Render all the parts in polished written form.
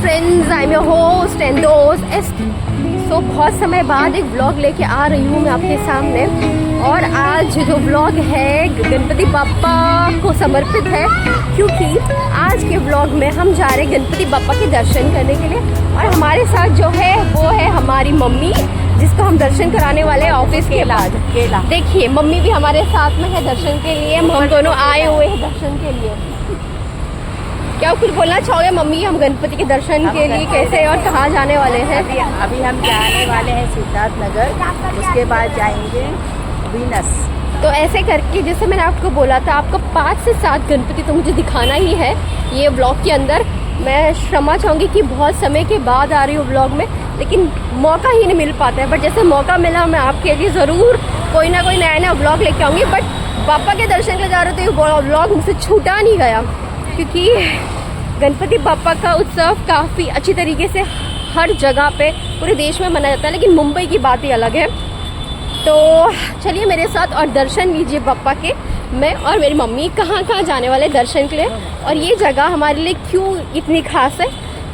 Friends, I am your host and दोस्त Estee. सो बहुत समय बाद एक व्लॉग लेके आ रही हूँ मैं आपके सामने। और आज जो व्लॉग है गणपति बाप्पा को समर्पित है, क्योंकि आज के व्लॉग में हम जा रहे हैं गणपति बाप्पा के दर्शन करने के लिए। और हमारे साथ जो है वो है हमारी मम्मी, जिसको हम दर्शन कराने वाले हैं ऑफिस के बाद। देखिए मम्मी भी हमारे साथ में है दर्शन के लिए। हम दोनों आए हुए हैं दर्शन के लिए। क्या कुछ बोलना चाहोगे मम्मी, हम गणपति के दर्शन के लिए कैसे और कहाँ जाने वाले हैं? अभी हम जाने वाले हैं सिद्धार्थ नगर, उसके बाद जाएंगे वीनस। तो ऐसे करके जैसे मैंने आपको बोला था, आपको 5 से 7 गणपति तो मुझे दिखाना ही है ये व्लॉग के अंदर। मैं क्षमा चाहूँगी कि बहुत समय के बाद आ रही हूँ व्लॉग में, लेकिन मौका ही नहीं मिल पाता है। बट जैसे मौका मिला मैं आपके लिए ज़रूर कोई ना कोई नया नया व्लॉग लेके आऊँगी। बट पापा के दर्शन के जा रहे थे, ये व्लॉग मुझसे छूटा नहीं गया, क्योंकि गणपति बाप्पा का उत्सव काफ़ी अच्छी तरीके से हर जगह पे पूरे देश में मनाया जाता है, लेकिन मुंबई की बात ही अलग है। तो चलिए मेरे साथ और दर्शन लीजिए बाप्पा के। मैं और मेरी मम्मी कहाँ कहाँ जाने वाले दर्शन के लिए, और ये जगह हमारे लिए क्यों इतनी खास है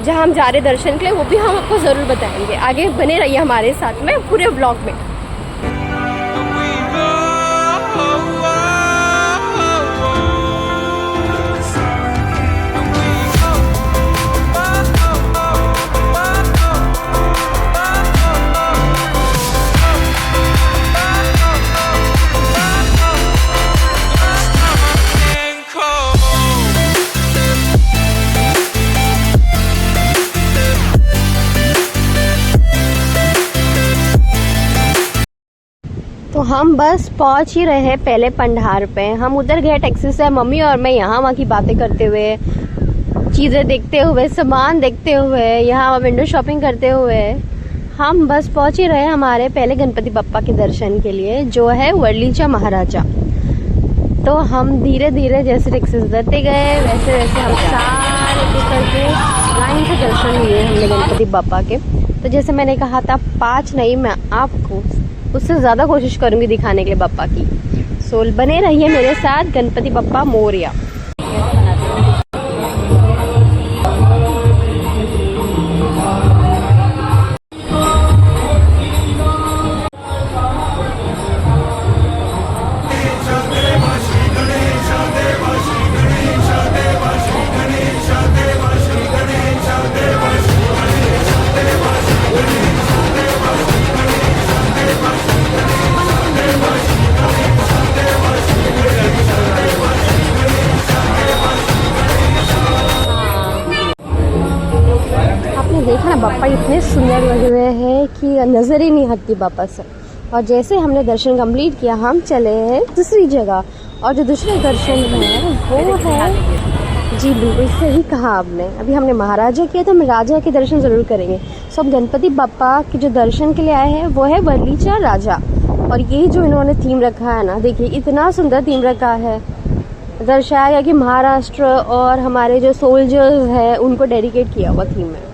जहाँ हम जा रहे दर्शन के लिए, वो भी हम आपको ज़रूर बताएंगे। आगे बने रहिए हमारे साथ में पूरे व्लॉग में। तो हम बस पहुंच ही रहे हैं पहले पंडार पे। हम उधर गए टैक्सी से, मम्मी और मैं यहाँ वहाँ की बातें करते हुए, चीज़ें देखते हुए, सामान देखते हुए, यहाँ विंडो शॉपिंग करते हुए हम बस पहुंच ही रहे हमारे पहले गणपति बप्पा के दर्शन के लिए, जो है वर्लीचा महाराजा। तो हम धीरे धीरे जैसे रिक्शे से उतरते गए वैसे वैसे हम सारे करके लाइन से दर्शन लिए हमने गणपति बप्पा के। तो जैसे मैंने कहा था 5 नहीं, मैं आपको उससे ज़्यादा कोशिश करूँगी दिखाने के लिए बप्पा की। सो बने रहिए मेरे साथ। गणपति बप्पा मोरया। देखा ना, बाप्पा इतने सुंदर लग रहे हैं कि नज़र ही नहीं हटती बाप्पा से। और जैसे हमने दर्शन कंप्लीट किया, हम चले हैं दूसरी जगह। और जो दूसरे दर्शन है वो है, जी बिल्कुल सही कहा आपने, अभी हमने महाराजा किया तो हम राजा के दर्शन ज़रूर करेंगे। सब गणपति बाप्पा के जो दर्शन के लिए आए हैं वो है वर्लीचा राजा। और ये जो इन्होंने थीम रखा है ना, देखिए इतना सुंदर थीम रखा है। दर्शाया गया कि महाराष्ट्र और हमारे जो सोल्जर्स हैं उनको डेडिकेट किया हुआ थीम है।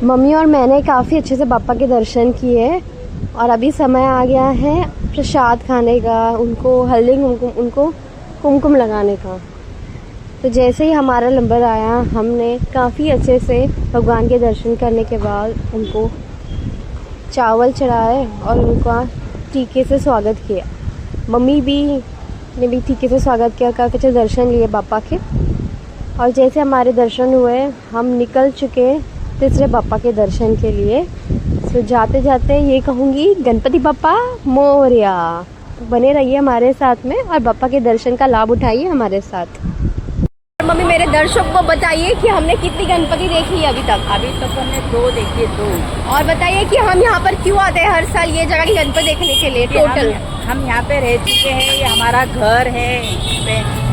मम्मी और मैंने काफ़ी अच्छे से बाप्पा के दर्शन किए, और अभी समय आ गया है प्रसाद खाने का, उनको हल्दी कुमकुम, उनको कुमकुम लगाने का। तो जैसे ही हमारा नंबर आया, हमने काफ़ी अच्छे से भगवान के दर्शन करने के बाद उनको चावल चढ़ाए और उनका टीके से स्वागत किया। मम्मी भी ने भी टीके से स्वागत किया, काफ़ी अच्छे दर्शन लिए बाप्पा के। और जैसे हमारे दर्शन हुए, हम निकल चुके तीसरे बाप्पा के दर्शन के लिए। सो जाते जाते ये कहूँगी गणपति बाप्पा मोरया। बने रहिए हमारे साथ में और बाप्पा के दर्शन का लाभ उठाइए हमारे साथ। मम्मी मेरे दर्शक को बताइए कि हमने कितनी गणपति देखी है अभी तक? अभी तक हमने 2 देखी, 2। और बताइए कि हम यहाँ पर क्यों आते हैं हर साल ये जगह की गणपति देखने के लिए? टोटल हम यहाँ पे रह चुके हैं, ये हमारा घर है।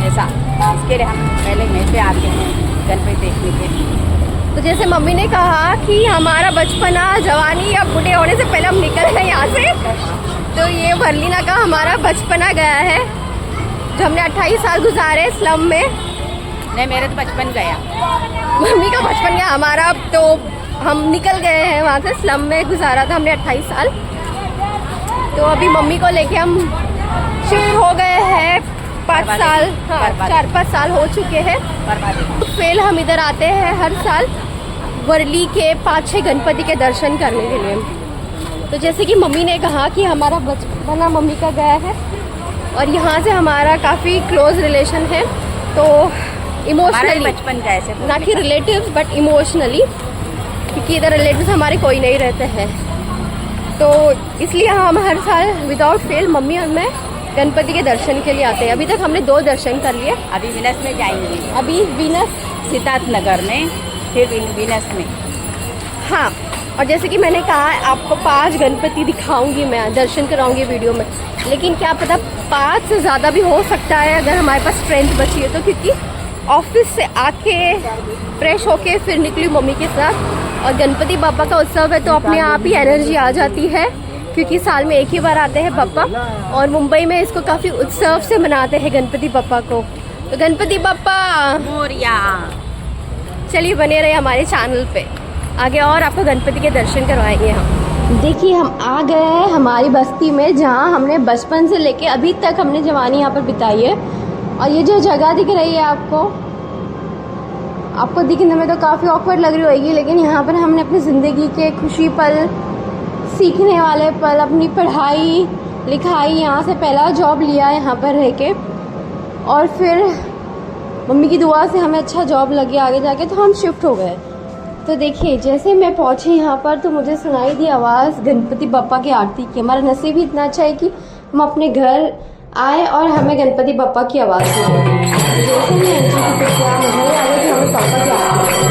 ऐसा, इसके लिए हम पहले यहीं पे आते हैं गणपति देखने के लिए। तो जैसे मम्मी ने कहा कि हमारा बचपना, जवानी या बूढ़े होने से पहले हम निकल गए यहाँ से, तो ये वर्लिना का हमारा बचपना गया है जो हमने 28 साल गुजारे स्लम में। नहीं, मेरा तो बचपन गया। मम्मी का बचपन गया, हमारा तो हम निकल गए हैं वहाँ से, स्लम में गुजारा था हमने 28 साल। तो अभी मम्मी को लेके हम शिफ्ट हो गए हैं 5 साल, हाँ 4-5 साल हो चुके हैं। फेल हम इधर आते हैं हर साल वर्ली के 5-6 गणपति के दर्शन करने के लिए। तो जैसे कि मम्मी ने कहा कि हमारा बचपना मम्मी का गया है और यहाँ से हमारा काफ़ी क्लोज रिलेशन है, तो इमोशनली बचपन का ऐसे ना कि रिलेटिव्स बट इमोशनली, क्योंकि इधर रिलेटिव्स हमारे कोई नहीं रहते हैं, तो इसलिए हम हर साल विदाउट फेल मम्मी और मैं गणपति के दर्शन के लिए आते हैं। अभी तक हमने 2 दर्शन कर लिए। अभी वीनस में जाएंगे, अभी वीनस सिद्धार्थ नगर में, फिर वीनस में। हाँ, और जैसे कि मैंने कहा आपको 5 गणपति दिखाऊंगी मैं, दर्शन कराऊंगी वीडियो में, लेकिन क्या पता 5 से ज़्यादा भी हो सकता है अगर हमारे पास स्ट्रेंथ बची है तो, क्योंकि ऑफिस से आके फ्रेश होके फिर निकली मम्मी के साथ, और गणपति बापा का उत्सव है तो अपने आप ही एनर्जी आ जाती है, क्योंकि साल में एक ही बार आते हैं पापा, और मुंबई में इसको काफ़ी उत्सव से मनाते हैं गणपति पापा को। तो गणपति पापा मोरिया। चलिए बने रहे हमारे चैनल पे, आगे और आपको गणपति के दर्शन करवाएंगे हम। देखिए हम आ गए हैं हमारी बस्ती में, जहाँ हमने बचपन से लेके अभी तक हमने जवानी यहाँ पर बिताई है। और ये जो जगह दिख रही है आपको दिखने में तो काफ़ी ऑकवर्ड लग रही होगी, लेकिन यहाँ पर हमने अपनी ज़िंदगी के खुशी पल, सीखने वाले पल, अपनी पढ़ाई लिखाई, यहाँ से पहला जॉब लिया यहाँ पर रह के, और फिर मम्मी की दुआ से हमें अच्छा जॉब लगे आगे जाके, तो हम शिफ्ट हो गए। तो देखिए जैसे मैं पहुँची यहाँ पर तो मुझे सुनाई दी आवाज़ गणपति बप्पा की आरती की। हमारा नसीब ही इतना अच्छा है कि हम अपने घर आए और हमें गणपति बप्पा की आवाज़ सुनाई। जैसे मैं एंट्री की तो क्या मुझे आ गया कि हमें पापा की आरती।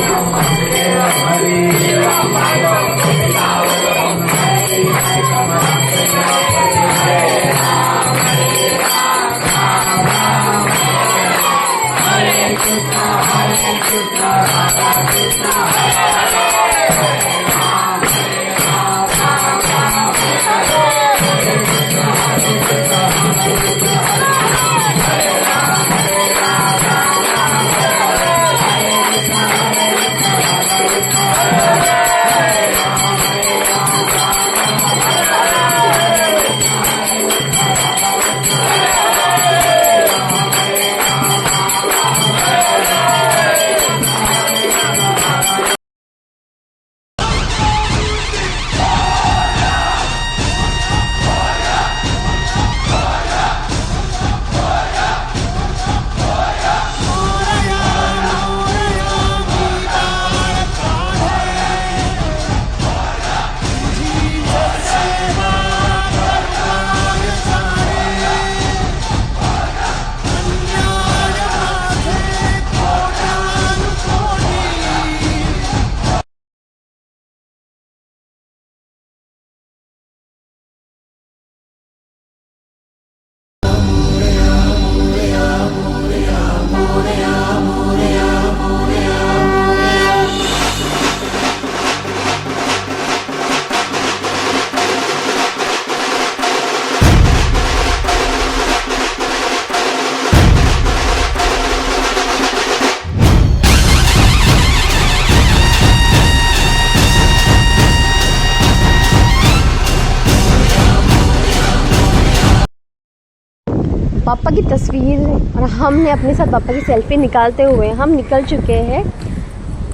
पापा की तस्वीर और हमने अपने साथ पापा की सेल्फी निकालते हुए हम निकल चुके हैं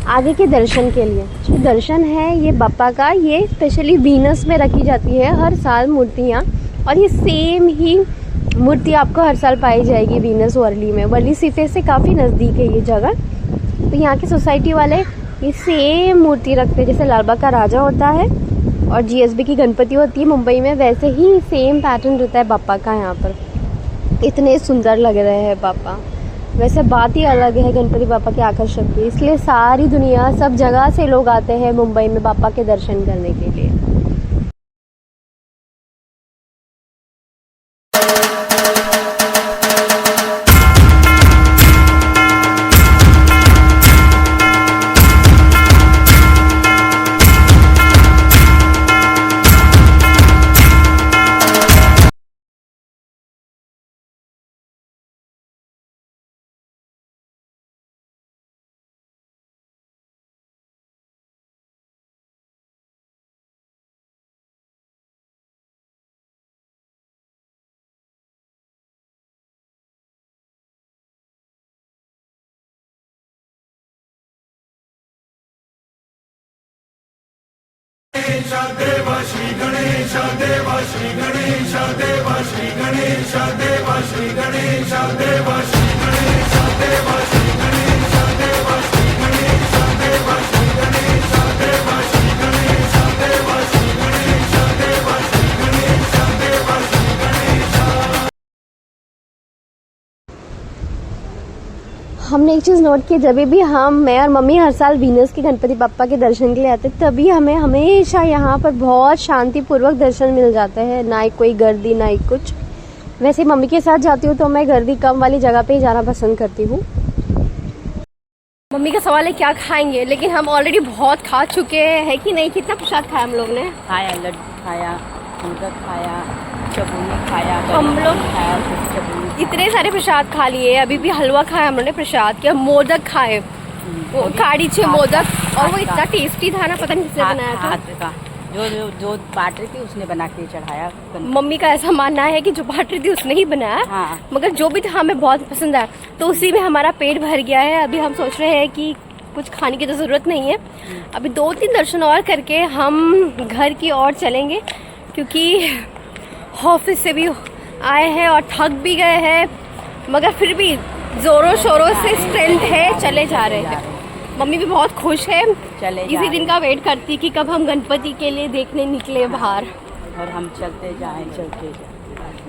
आगे के दर्शन के लिए। जो दर्शन है ये पापा का, ये स्पेशली वीनस में रखी जाती है हर साल मूर्तियाँ, और ये सेम ही मूर्ति आपको हर साल पाई जाएगी वीनस वर्ली में। वर्ली सिफे से काफ़ी नज़दीक है ये जगह। तो यहाँ की सोसाइटी वाले ये सेम मूर्ति रखते हैं, जैसे लालबाग का राजा होता है और जीएसबी की गणपति होती है मुंबई में, वैसे ही सेम पैटर्न रहता है पापा का यहाँ पर। इतने सुंदर लग रहे हैं पापा। वैसे बात ही अलग है गणपति पापा के आकर्षक की, इसलिए सारी दुनिया सब जगह से लोग आते हैं मुंबई में पापा के दर्शन करने के लिए। हमने एक चीज़ नोट की, जब भी मैं और मम्मी हर साल वीनस के गणपति बप्पा के दर्शन के लिए आते तभी हमें हमेशा यहाँ पर बहुत शांतिपूर्वक दर्शन मिल जाते हैं, ना ही कोई गर्दी ना ही कुछ। वैसे मम्मी के साथ जाती हूँ तो मैं गर्दी कम वाली जगह पे ही जाना पसंद करती हूँ। मम्मी का सवाल है क्या खाएंगे, लेकिन हम ऑलरेडी बहुत खा चुके हैं कि नहीं। कितना प्रसाद खाया हम लोग ने? खाया, लड्डू खाया, मोदक खाया, चबूनी खाया, हम लोग खाया, चबूनी इतने सारे प्रसाद खा लिए। अभी भी हलवा खाया हम लोग ने प्रसाद के, मोदक खाए, वो काढ़ी छे मोदक, और वो इतना टेस्टी था ना, पता नहीं किसने बनाया था। हाथ का जो बाट रही थी उसने बना के चढ़ाया। मम्मी का ऐसा मानना है कि जो बाट रही थी उसने ही बनाया। हाँ। मगर जो भी था हमें बहुत पसंद आया, तो उसी में हमारा पेट भर गया है। अभी हम सोच रहे हैं कि कुछ खाने की तो ज़रूरत नहीं है, अभी 2-3 दर्शन और करके हम घर की ओर चलेंगे, क्योंकि ऑफिस से भी आए हैं और थक भी गए हैं, मगर फिर भी ज़ोरों शोरों से स्ट्रेंथ है, चले जा रहे हैं। मम्मी भी बहुत खुश है, इसी दिन का वेट करती कि कब हम गणपति के लिए देखने निकले बाहर, और हम चलते जाएं।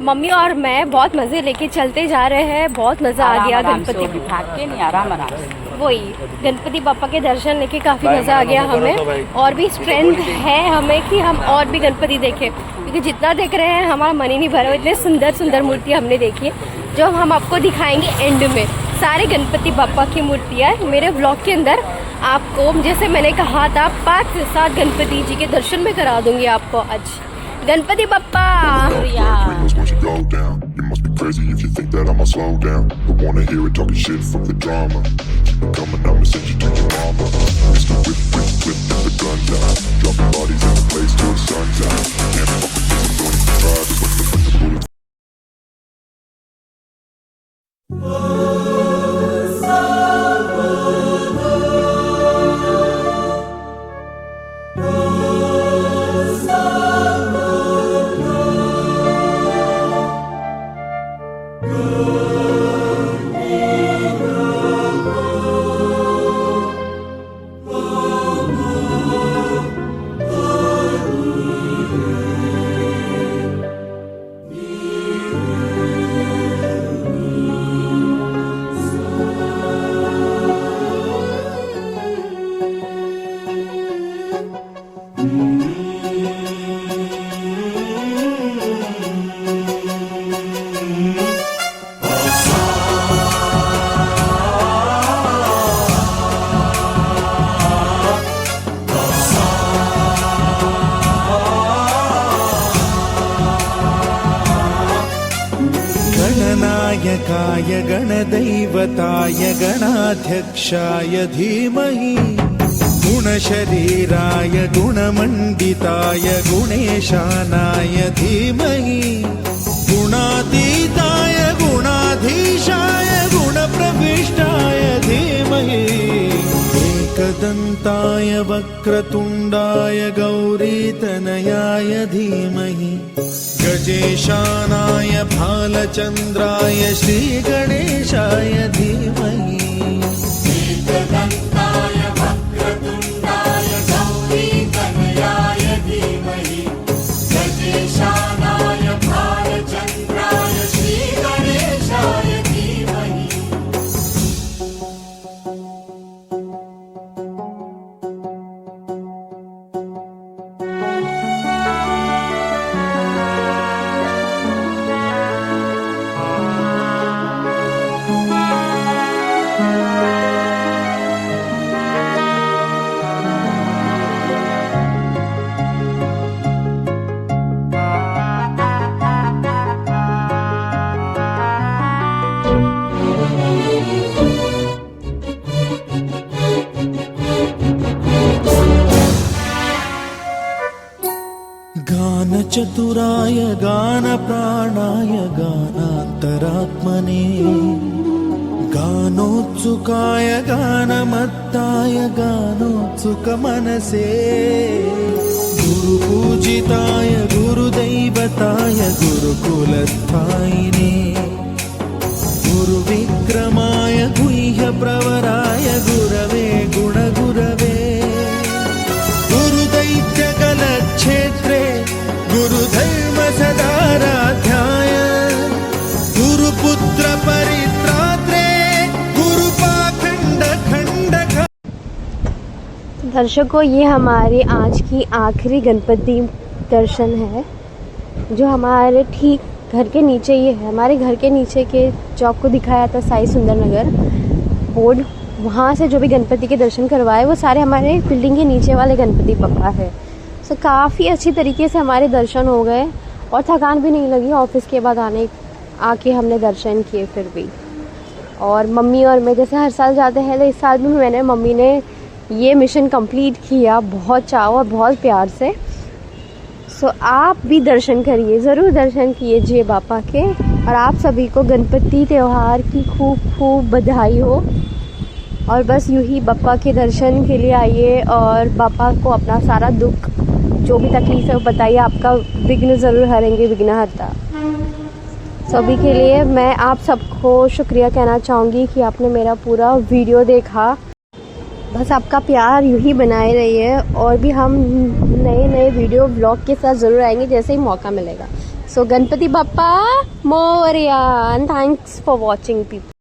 मम्मी और मैं बहुत मज़े लेके चलते जा रहे हैं। बहुत मज़ा आ गया गणपति, भाग के नहीं, आराम से वही गणपति पापा के दर्शन लेके काफ़ी मज़ा आ गया हमें, और भी स्ट्रेंथ है हमें कि हम और भी गणपति देखें, क्योंकि जितना देख रहे हैं हमारा मन ही नहीं भरा। इतने सुंदर सुंदर मूर्ति हमने देखी है, जो हम आपको दिखाएंगे एंड में। सारे गणपति बापा की मूर्तियाँ मेरे ब्लॉग के अंदर आपको, जैसे मैंने कहा था, 5 से 7 गणपति जी के दर्शन में करा दूंगी आपको आज। Ganpati Bappa Crazy if you think that I'ma slow down. Don't wanna hear it talking shit from the drama. Keep it coming, I'ma send you to your mama. Mr. Whip, whip, whip, get the guns out. Dropping bodies in the place till the sun's out. Can't fuck with this, I'm going to try. Just wait to put the bullets. गणनायकाय गणदैवताय गणाध्यक्षाय धीमहि गुणशरीराय गुणमण्डिताय गुणेशानाय धीमहि गुणातीताय गुणाधीशाय गुणप्रविष्टाय धीमहि एकदन्ताय वक्रतुण्डाय गौरीतनयाय धीमहि गजेशानाय भालचन्द्राय श्रीगणेशाय धीमहि एकदन्ताय वक्रतुण्डाय गौरीतनयाय धीमहि गजेशानाय भालचन्द्राय श्रीगणेशाय धीमहि। गानचतुराय गानप्राणाय गानान्तरात्मने गानोत्सुकाय गानमत्ताय गानोत्सुकमनसे गुरुपूजिताय गुरुदैवताय गुरुकुलस्थायिने गुरुविक्रमाय गुह्यप्रवराय गुरवे गुणगुरवे गुरुदैत्यकलक्षेत्रे गुरुधर्मसदाराध्याय गुरुपुत्र परित्रात्रे गुरुपाखंड खंड दर्शकों, ये हमारी आज की आखिरी गणपति दर्शन है, जो हमारे ठीक घर के नीचे ये है। हमारे घर के नीचे के जो आपको दिखाया था साई सुंदर नगर बोर्ड, वहाँ से जो भी गणपति के दर्शन करवाए वो सारे हमारे बिल्डिंग के नीचे वाले गणपति बप्पा है। सो काफ़ी अच्छी तरीके से हमारे दर्शन हो गए और थकान भी नहीं लगी। ऑफिस के बाद आके हमने दर्शन किए फिर भी। और मम्मी और मैं जैसे हर साल जाते हैं, तो इस साल भी मम्मी ने ये मिशन कंप्लीट किया बहुत चाव और बहुत प्यार से। सो आप भी दर्शन करिए, ज़रूर दर्शन कीजिए बापा के। और आप सभी को गणपति त्यौहार की खूब खूब बधाई हो। और बस यूँ ही बापा के दर्शन के लिए आइए और बापा को अपना सारा दुख, जो भी तकलीफ है वो बताइए, आपका विघ्न ज़रूर हरेंगे विघ्नहर्ता। सभी के लिए मैं आप सबको शुक्रिया कहना चाहूँगी कि आपने मेरा पूरा वीडियो देखा। बस आपका प्यार यूँ ही बनाए रहिए और भी हम नए नए वीडियो ब्लॉग के साथ ज़रूर आएंगे जैसे ही मौका मिलेगा। So Ganpati Bappa Morya, and thanks for watching people.